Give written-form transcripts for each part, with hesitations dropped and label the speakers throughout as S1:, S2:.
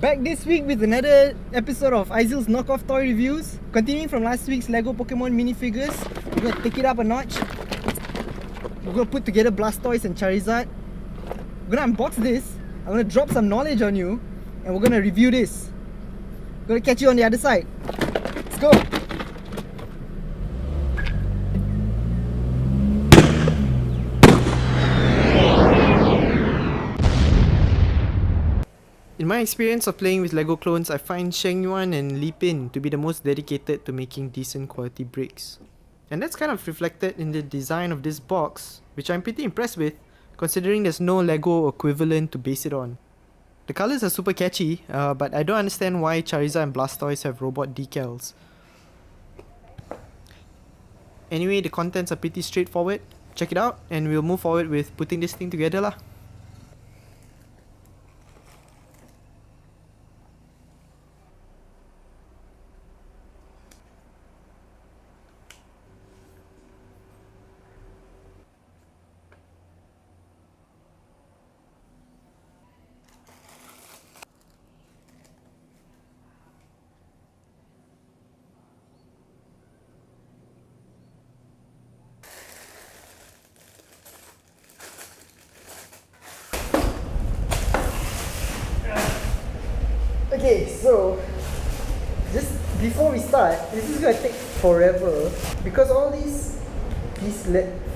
S1: Back this week with another episode of Aizyl's Knockoff toy reviews. Continuing from last week's Lego Pokemon minifigures, we're going to take it up a notch. We're going to put together Blastoise and Charizard. We're going to unbox this. I'm going to drop some knowledge on you, and we're going to review this. I'm going to catch you on the other side. Let's go! In my experience of playing with Lego clones, I find Shengyuan and Lepin to be the most dedicated to making decent quality bricks. And that's kind of reflected in the design of this box, which I'm pretty impressed with, considering there's no Lego equivalent to base it on. The colours are super catchy, but I don't understand why Charizard and Blastoise have robot decals. Anyway, the contents are pretty straightforward. Check it out, and we'll move forward with putting this thing together lah. Okay, so just before we start, this is gonna take forever because all these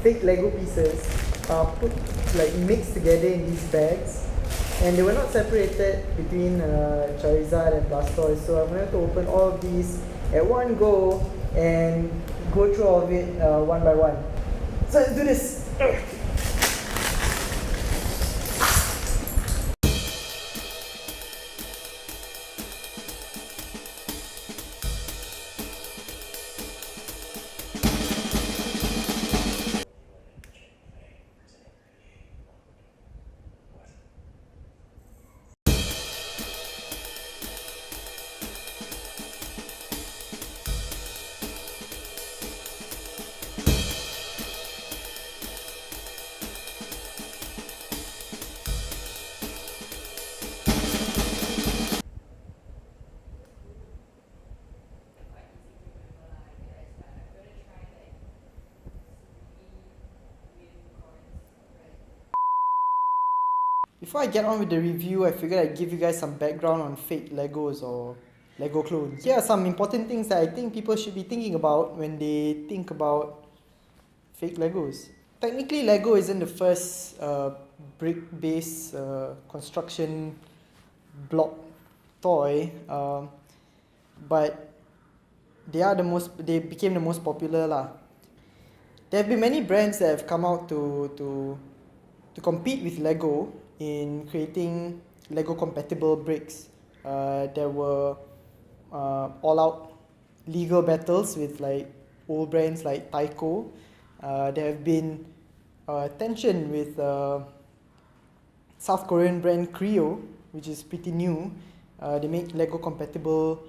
S1: fake Lego pieces are put mixed together in these bags, and they were not separated between Charizard and Blastoise. So I'm gonna have to open all of these at one go and go through all of it one by one. So let's do this. Before I get on with the review, I figured I'd give you guys some background on fake Legos or Lego clones. Here are some important things that I think people should be thinking about when they think about fake Legos. Technically, Lego isn't the first brick-based construction block toy, but they became the most popular lah. There have been many brands that have come out to compete with Lego in creating Lego compatible bricks. There were all-out legal battles with old brands like Tyco. There have been tension with South Korean brand Creo, which is pretty new. They make Lego compatible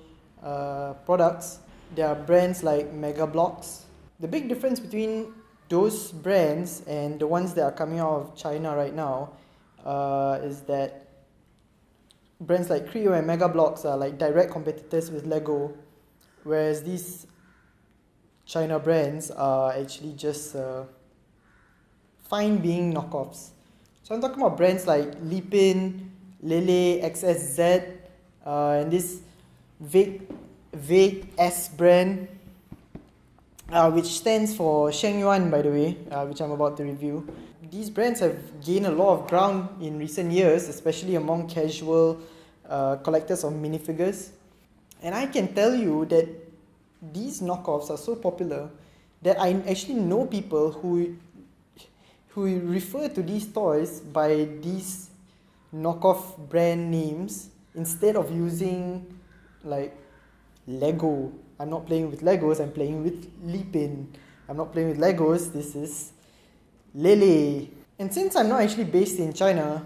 S1: products. There are brands like Mega Bloks. The big difference between those brands and the ones that are coming out of China right now is that brands like Creo and Mega Bloks are direct competitors with Lego, whereas these China brands are actually just fine being knockoffs. So I'm talking about brands like Lepin, Lele, XSZ, and this vague S brand, which stands for Shengyuan, by the way, which I'm about to review. These brands have gained a lot of ground in recent years, especially among casual collectors of minifigures. And I can tell you that these knockoffs are so popular that I actually know people who refer to these toys by these knockoff brand names instead of using Lego. I'm not playing with Legos, I'm playing with Lepin. I'm not playing with Legos, this is Lele. And since I'm not actually based in China,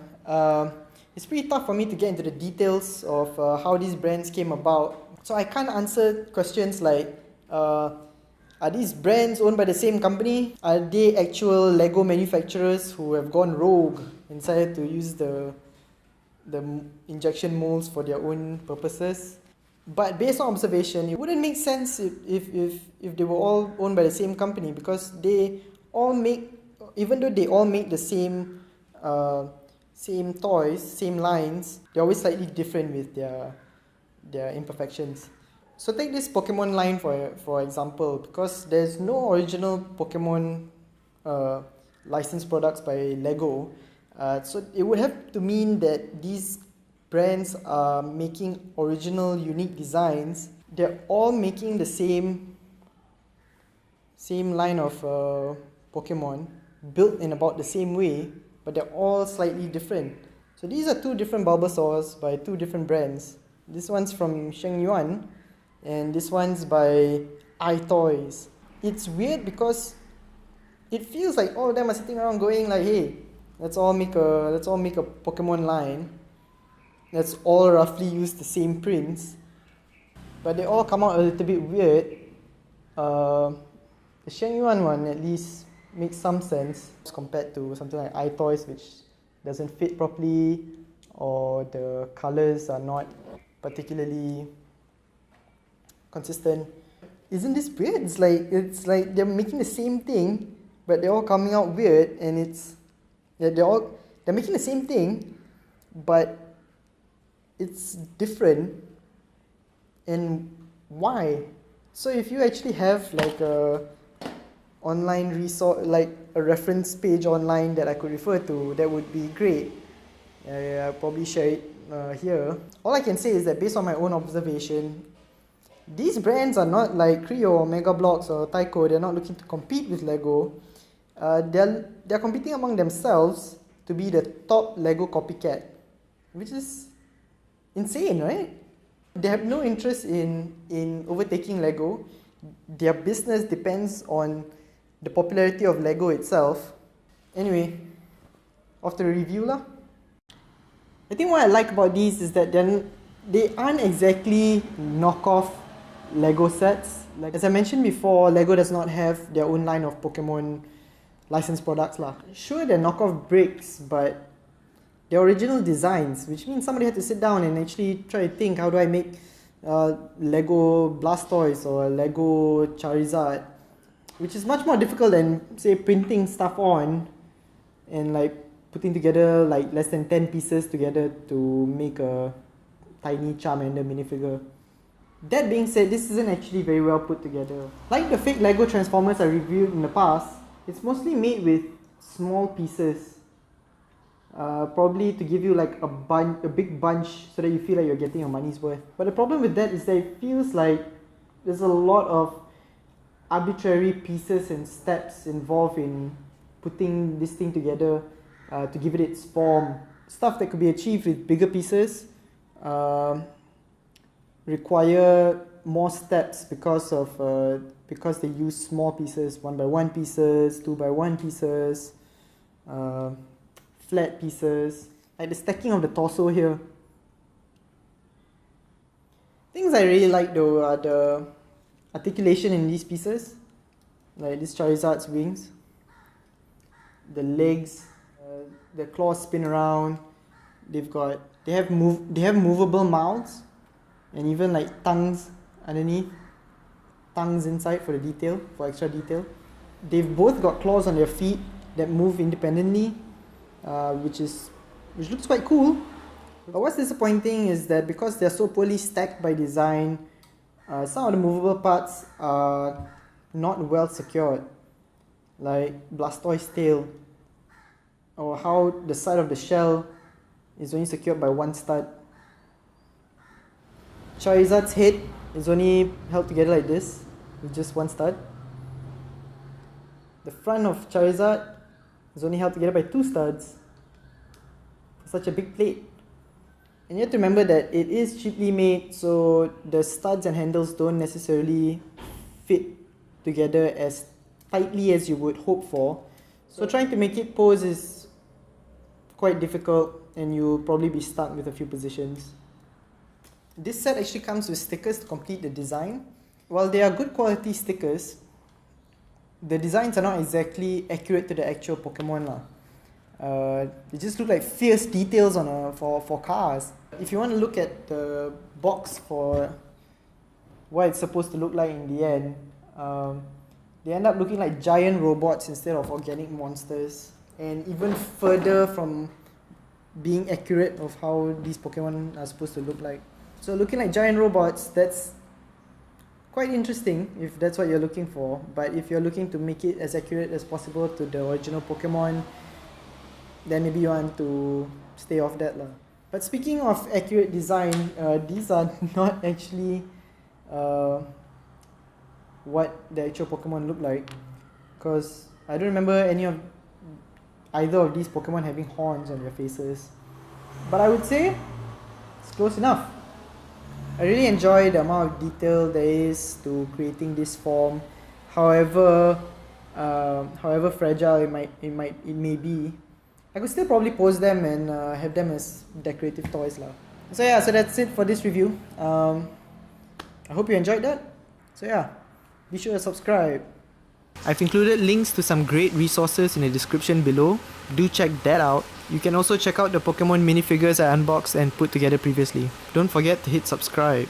S1: it's pretty tough for me to get into the details of how these brands came about. So I can't answer questions like, are these brands owned by the same company? Are they actual Lego manufacturers who have gone rogue and decided to use the injection molds for their own purposes. But based on observation, it wouldn't make sense if they were all owned by the same company, because they all make, even though they all make the same toys, same lines, they're always slightly different with their imperfections. So take this Pokemon line for example, because there's no original Pokemon licensed products by Lego. So it would have to mean that these brands are making original, unique designs. They're all making the same line of Pokemon, built in about the same way, but they're all slightly different. So these are two different Bulbasaurs by two different brands. This one's from Shengyuan, and this one's by iToys. It's weird because it feels like all of them are sitting around going like, hey, let's all make a Pokemon line. Let's all roughly use the same prints, but they all come out a little bit weird. The Shengyuan one at least makes some sense compared to something like iToys, which doesn't fit properly, or the colors are not particularly consistent. Isn't this weird? It's like they're making the same thing, but they're all coming out weird, and they're making the same thing, but it's different. And why? So if you actually have like a online resource, like a reference page online that I could refer to, that would be great. I'll probably share it here. All I can say is that based on my own observation, these brands are not like Creo or Mega Bloks or Tyco. They're not looking to compete with Lego. They're competing among themselves to be the top Lego copycat, which is insane, right? They have no interest in overtaking Lego. Their business depends on the popularity of Lego itself. Anyway, off to the review lah. I think what I like about these is that they aren't exactly knockoff Lego sets. Like, as I mentioned before, Lego does not have their own line of Pokemon licensed products lah. Sure, they're knockoff bricks, but they're original designs, which means somebody had to sit down and actually try to think, how do I make Lego Blastoise or Lego Charizard, which is much more difficult than, say, printing stuff on and like putting together like less than 10 pieces together to make a tiny Charmander minifigure. That being said, this isn't actually very well put together. Like the fake Lego Transformers I reviewed in the past, it's mostly made with small pieces. Probably to give you like a big bunch so that you feel like you're getting your money's worth. But the problem with that is that it feels like there's a lot of arbitrary pieces and steps involved in putting this thing together to give it its form. Stuff that could be achieved with bigger pieces require more steps because they use small pieces, 1x1 pieces, 2x1 pieces, flat pieces, like the stacking of the torso here. Things I really like though are the articulation in these pieces, like this Charizard's wings, the legs, the claws spin around. They have movable mouths, and even like tongues underneath, tongues inside for the detail, for extra detail. They've both got claws on their feet that move independently, which looks quite cool. But what's disappointing is that because they're so poorly stacked by design, some of the movable parts are not well secured, like Blastoise's tail, or how the side of the shell is only secured by one stud. Charizard's head is only held together like this with just one stud. The front of Charizard is only held together by two studs for such a big plate. And you have to remember that it is cheaply made, so the studs and handles don't necessarily fit together as tightly as you would hope for. So trying to make it pose is quite difficult, and you'll probably be stuck with a few positions. This set actually comes with stickers to complete the design. While they are good quality stickers, the designs are not exactly accurate to the actual Pokemon lah. They just look like fierce details on for cars. If you want to look at the box for what it's supposed to look like in the end, they end up looking like giant robots instead of organic monsters, and even further from being accurate of how these Pokemon are supposed to look like. So looking like giant robots, that's quite interesting if that's what you're looking for. But if you're looking to make it as accurate as possible to the original Pokemon, then maybe you want to stay off that lah. But speaking of accurate design, these are not actually what the actual Pokemon look like, because I don't remember either of these Pokemon having horns on their faces. But I would say it's close enough. I really enjoy the amount of detail there is to creating this form, however fragile it may be. I could still probably pose them and have them as decorative toys lah. So yeah, so that's it for this review. I hope you enjoyed that. So yeah, be sure to subscribe. I've included links to some great resources in the description below. Do check that out. You can also check out the Pokemon minifigures I unboxed and put together previously. Don't forget to hit subscribe.